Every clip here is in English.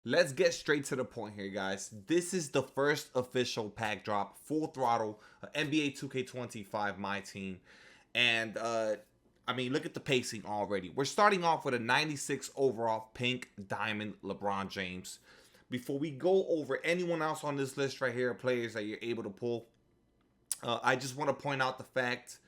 Let's get straight to the point here, guys. This is the first official pack drop, full throttle, NBA 2K25 My Team. And, I mean, look at the pacing already. We're starting off with a 96 overall pink diamond LeBron James. Before we go over anyone else on this list right here, players that you're able to pull, I just want to point out the fact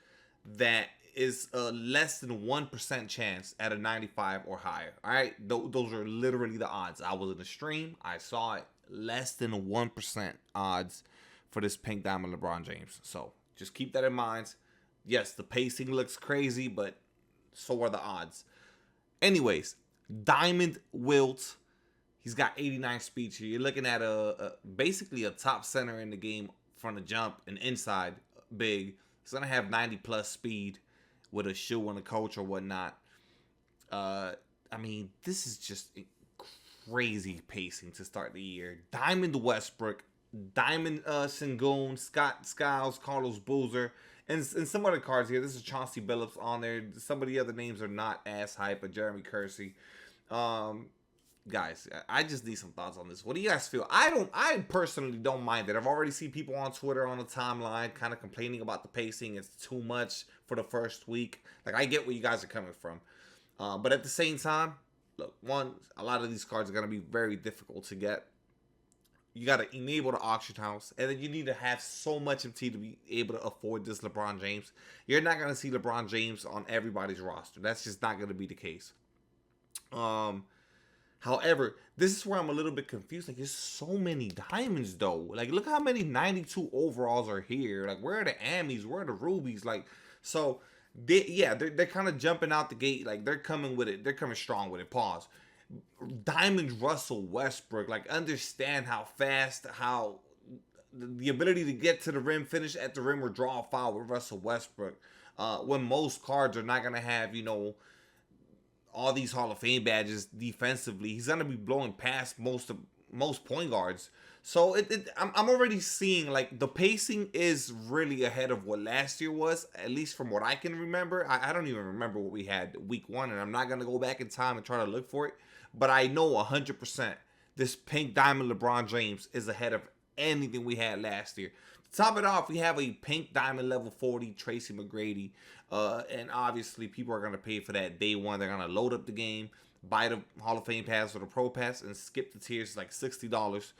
that is a less than 1% chance at a 95 or higher. All right, those are literally the odds. I was in the stream, I saw it, less than 1% odds for this pink diamond LeBron James. So just keep that in mind. Yes, the pacing looks crazy, but so are the odds. Anyways, diamond Wilt. He's got 89 speed here. You're looking at basically a top center in the game from the jump and inside big. He's gonna have 90 plus speed with a shoe and a coach or whatnot. I mean, this is just crazy pacing to start the year. Diamond Westbrook, Diamond Sengun, Scott Skiles, Carlos Boozer, and some other cards here. This is Chauncey Billups on there. Some of the other names are not as hype, but Jeremy Kersey. Guys, I just need some thoughts on this. What do you guys feel? I personally don't mind it. I've already seen people on Twitter on the timeline kind of complaining about the pacing. It's too much for the first week. Like, I get where you guys are coming from. But at the same time, look, one, a lot of these cards are going to be very difficult to get. You got to enable the auction house, and then you need to have so much MT to be able to afford this LeBron James. You're not going to see LeBron James on everybody's roster. That's just not going to be the case. However, this is where I'm a little bit confused. Like, there's so many diamonds, though. Like, look how many 92 overalls are here. Like, where are the Amis? Where are the Rubies? Like, so, they're kind of jumping out the gate. Like, they're coming with it. They're coming strong with it. Pause. Diamond Russell Westbrook. Like, understand how fast, how the ability to get to the rim, finish at the rim, or draw a foul with Russell Westbrook. When most cards are not going to have, all these Hall of Fame badges defensively. He's gonna be blowing past most point guards. So I'm already seeing, like, the pacing is really ahead of what last year was, at least from what I can remember. I don't even remember what we had week 1, and I'm not gonna go back in time and try to look for it. But I know 100% this pink diamond LeBron James is ahead of anything we had last year. To top it off, we have a pink diamond level 40 Tracy McGrady. And obviously, people are going to pay for that day one. They're going to load up the game, buy the Hall of Fame pass or the Pro Pass, and skip the tiers, like $60.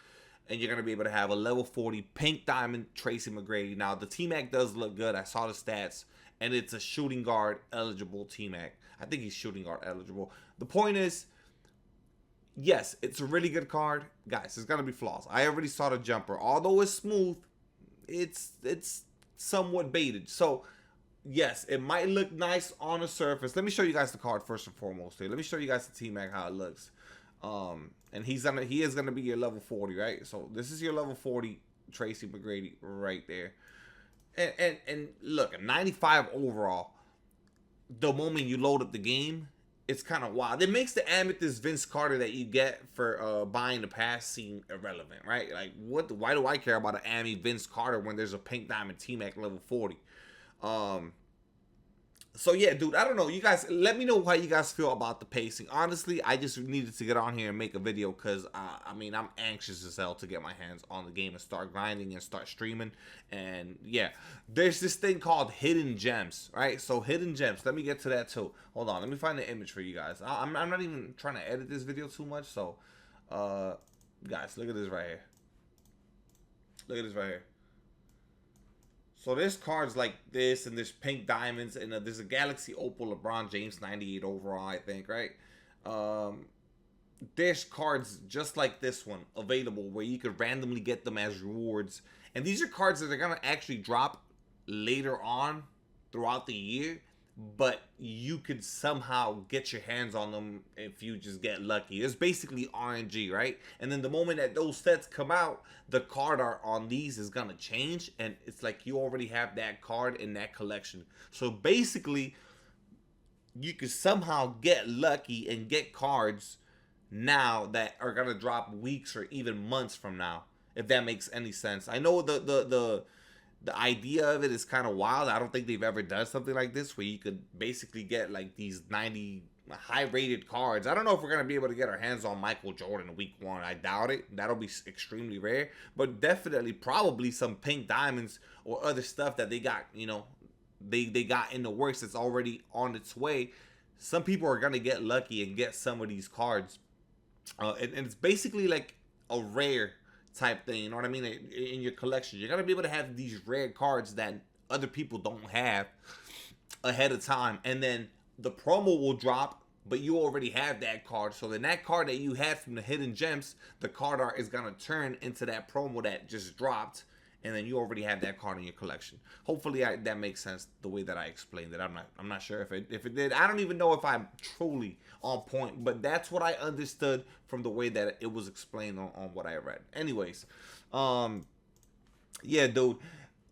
And you're going to be able to have a level 40 pink diamond Tracy McGrady. Now, the T-Mac does look good. I saw the stats. And it's a shooting guard eligible T-Mac. I think he's shooting guard eligible. The point is, yes, it's a really good card. Guys, there's going to be flaws. I already saw the jumper. Although it's smooth, it's somewhat baited. So, yes, it might look nice on the surface. Let me show you guys the card first and foremost here. Let me show you guys the T-Mac, how it looks. And he is gonna be your level 40, right? So this is your level 40 Tracy McGrady right there. And look, a 95 overall. The moment you load up the game, it's kind of wild. It makes the Amethyst Vince Carter that you get for buying the pass seem irrelevant, right? Like, why do I care about an Ami Vince Carter when there's a pink diamond T-Mac level 40? So yeah, dude, I don't know. You guys, let me know how you guys feel about the pacing. Honestly, I just needed to get on here and make a video because, I mean, I'm anxious as hell to get my hands on the game and start grinding and start streaming. And yeah, there's this thing called hidden gems, right? So hidden gems, let me get to that too. Hold on, let me find the image for you guys. I'm not even trying to edit this video too much. So, guys, look at this right here. Look at this right here. So there's cards like this, and there's pink diamonds, and there's a Galaxy Opal LeBron James 98 overall, I think, right? There's cards just like this one available where you could randomly get them as rewards. And these are cards that are going to actually drop later on throughout the year, but you could somehow get your hands on them if you just get lucky. It's basically RNG, right? And then the moment that those sets come out, the card art on these is gonna change, and it's like you already have that card in that collection. So basically, you could somehow get lucky and get cards now that are gonna drop weeks or even months from now, if that makes any sense. I know the idea of it is kind of wild. I don't think they've ever done something like this where you could basically get like these 90 high rated cards. I don't know if we're gonna be able to get our hands on Michael Jordan week 1. I doubt it. That'll be extremely rare. But definitely, probably some pink diamonds or other stuff that they got. You know, they got in the works that's already on its way. Some people are gonna get lucky and get some of these cards, and it's basically like a rare type thing. You know what I mean? In your collection, you're gonna be able to have these rare cards that other people don't have ahead of time, and then the promo will drop, but you already have that card. So then that card that you had from the hidden gems, the card art is gonna turn into that promo that just dropped, and then you already have that card in your collection. Hopefully that makes sense the way that I explained it. I'm not sure if it did. I don't even know if I'm truly on point, but that's what I understood from the way that it was explained on what I read. Anyways, yeah, dude.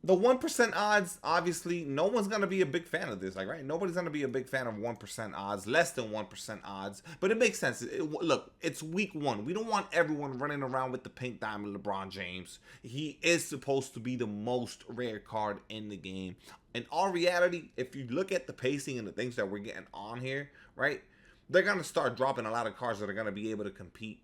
The 1% odds, obviously, no one's going to be a big fan of this. Like, right? Nobody's going to be a big fan of 1% odds, less than 1% odds. But it makes sense. Look, it's week 1. We don't want everyone running around with the pink diamond LeBron James. He is supposed to be the most rare card in the game. In all reality, if you look at the pacing and the things that we're getting on here, right? They're going to start dropping a lot of cards that are going to be able to compete.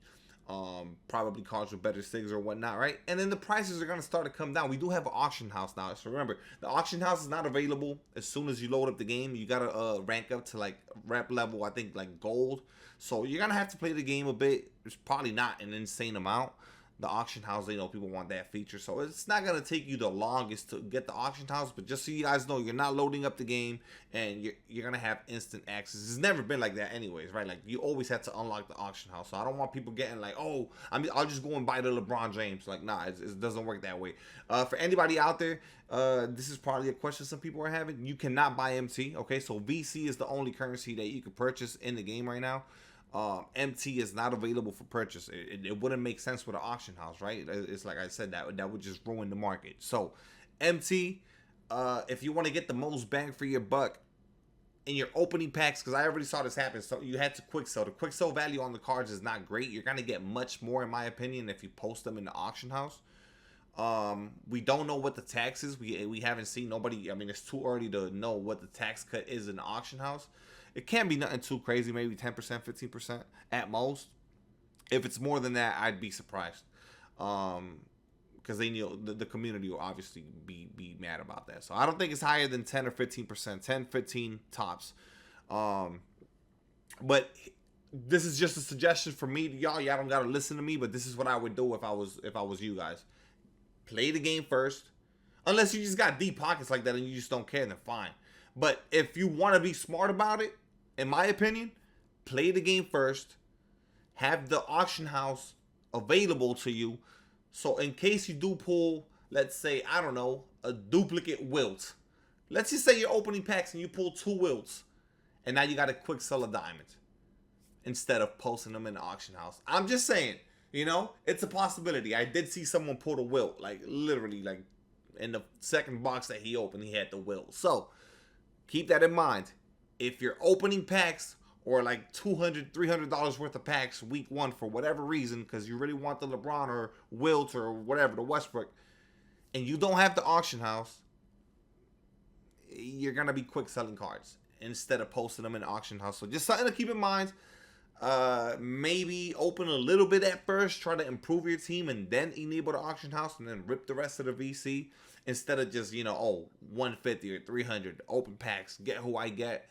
Probably cards with better SIGs or whatnot, right? And then the prices are going to start to come down. We do have an auction house now. So remember, the auction house is not available as soon as you load up the game. You got to rank up to like rep level, I think like gold. So you're going to have to play the game a bit. It's probably not an insane amount. The auction house, you know, people want that feature. So it's not going to take you the longest to get the auction house. But just so you guys know, you're not loading up the game and you're going to have instant access. It's never been like that anyways, right? Like, you always have to unlock the auction house. So I don't want people getting like, oh, I'll just go and buy the LeBron James. Like, nah, it doesn't work that way. For anybody out there, this is probably a question some people are having. You cannot buy MT, okay? So VC is the only currency that you can purchase in the game right now. MT is not available for purchase. It wouldn't make sense with an auction house, right? It's like I said, that would just ruin the market. So MT, if you want to get the most bang for your buck in your opening packs, because I already saw this happen, so you had to quick sell. The quick sell value on the cards is not great. You're gonna get much more, in my opinion, if you post them in the auction house. We don't know what the tax is. We haven't seen nobody. I mean, it's too early to know what the tax cut is in the auction house. It can't be nothing too crazy, maybe 10%, 15% at most. If it's more than that, I'd be surprised. Because they know the community will obviously be mad about that. So I don't think it's higher than 10 or 15%, 10, 15 tops. But this is just a suggestion for me to y'all. Y'all don't gotta listen to me, but this is what I would do if I was you guys. Play the game first. Unless you just got deep pockets like that and you just don't care, then fine. But if you want to be smart about it, in my opinion, play the game first. Have the auction house available to you. So in case you do pull, let's say, I don't know, a duplicate Wilt. Let's just say you're opening packs and you pull 2 Wilts. And now you got to quick sell a diamond. Instead of posting them in the auction house. I'm just saying, you know, it's a possibility. I did see someone pull a Wilt. Like, literally, like, in the second box that he opened, he had the Wilt. So, keep that in mind. If you're opening packs or like $200, $300 worth of packs week 1 for whatever reason, because you really want the LeBron or Wilt or whatever, the Westbrook, and you don't have the auction house, you're going to be quick selling cards instead of posting them in the auction house. So just something to keep in mind. Maybe open a little bit at first, try to improve your team, and then enable the auction house and then rip the rest of the VC instead of just, you know, 150 or 300 open packs, get who I get,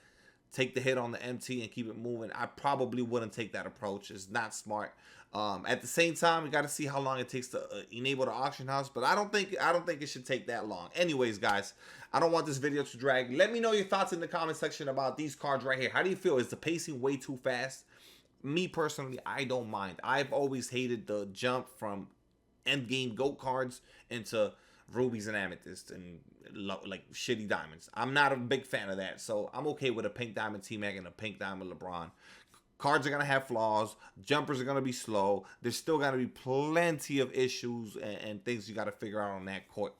take the hit on the MT and keep it moving. I probably wouldn't take that approach. It's not smart. At the same time, we got to see how long it takes to enable the auction house, but I don't think it should take that long. Anyways, guys, I don't want this video to drag. Let me know your thoughts in the comment section about these cards right here. How do you feel? Is the pacing way too fast? Me personally, I don't mind. I've always hated the jump from endgame GOAT cards into rubies and amethyst and like shitty diamonds. I'm not a big fan of that, so I'm okay with a pink diamond T-Mac and a pink diamond LeBron. Cards are going to have flaws. Jumpers are going to be slow. There's still going to be plenty of issues and things you got to figure out on that court.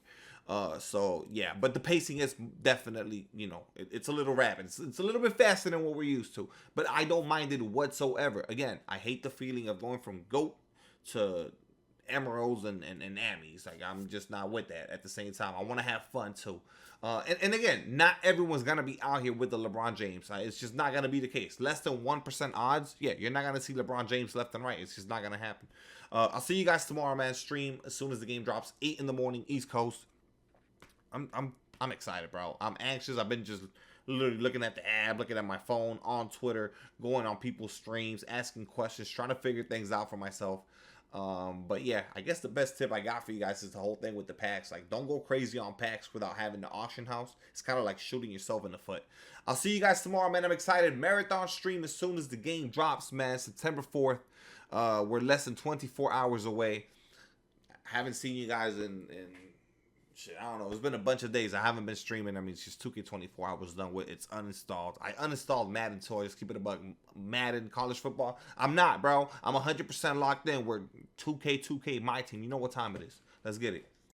So, yeah. But the pacing is definitely, you know, it's a little rapid. It's a little bit faster than what we're used to. But I don't mind it whatsoever. Again, I hate the feeling of going from GOAT to emeralds and Emmys. Like, I'm just not with that. At the same time, I want to have fun too. And again, not everyone's gonna be out here with the LeBron James. It's just not gonna be the case. Less than 1% odds. Yeah, you're not gonna see LeBron James left and right. It's just not gonna happen. I'll see you guys tomorrow, man. Stream as soon as the game drops, 8 in the morning, East Coast. I'm excited, bro. I'm anxious. I've been just literally looking at the app, looking at my phone, on Twitter, going on people's streams, asking questions, trying to figure things out for myself. But yeah, I guess the best tip I got for you guys is the whole thing with the packs. Like, don't go crazy on packs without having the auction house. It's kind of like shooting yourself in the foot. I'll see you guys tomorrow, man. I'm excited. Marathon stream as soon as the game drops, man. September 4th. We're less than 24 hours away. I haven't seen you guys in shit, I don't know. It's been a bunch of days. I haven't been streaming. I mean, it's just 2K24 I was done with. It's uninstalled. I uninstalled Madden toys. Keep it a buck. Madden, college football. I'm not, bro. I'm 100% locked in. We're 2K, my team. You know what time it is. Let's get it.